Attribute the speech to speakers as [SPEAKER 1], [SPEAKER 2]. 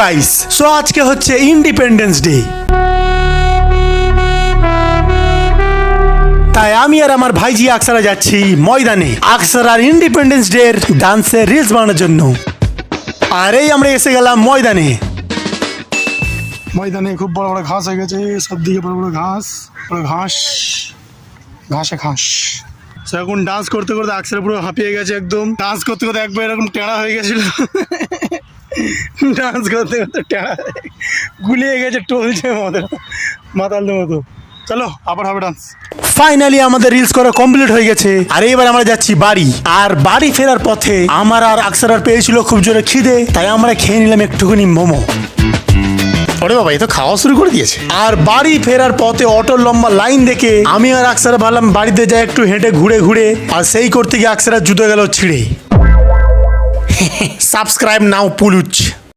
[SPEAKER 1] Guys, so আজকে হচ্ছে independence day. তাই আমি আর আমার ভাইজি আকসারা যাচ্ছি ময়দানে আকসারার ইন্ডিপেন্ডেন্স ডে এর ডান্সের রিলস বানানোর জন্য। আর এই আমরা এসে গেলাম ময়দানে।
[SPEAKER 2] ময়দানে খুব বড় বড় ঘাস হয়ে গেছে, সব দিকে বড় বড় ঘাস, ঘাসে ঘাস। এখন ডান্স করতে করতে আকসারা পুরো হাঁপিয়ে গেছে একদম। ডান্স করতে করতে একবার এরকম টেড়া হয়ে গেছিল, ডান্স করতে করতে টেড়া গুলিয়ে গেছে, টলছে মাতালদের মতো। চলো আবার হবে ডান্স।
[SPEAKER 1] ফাইনালি আমাদের রিলস করা কমপ্লিট হয়ে গেছে। আর এবার আমরা যাচ্ছি বাড়ি। আর বাড়ি ফেরার পথে আমার আর আকসারার পেয়েছিল খুব জোরে খিদে, তাই আমরা খেয়ে নিলাম একটুখানি মোমো।
[SPEAKER 2] ওরে বাবা, এ তো খাওয়া শুরু করে দিয়েছে।
[SPEAKER 1] আর বাড়ি ফেরার পথে অটোর লম্বা লাইন দেখে আমি আর আকসারা ভাবলাম বাড়িতে যাই একটু হেঁটে ঘুরে ঘুরে। আর সেই করতে গিয়ে আকসারা জুতো গেল ছিঁড়ে। সাবস্ক্রাইব নাও পুলুচ।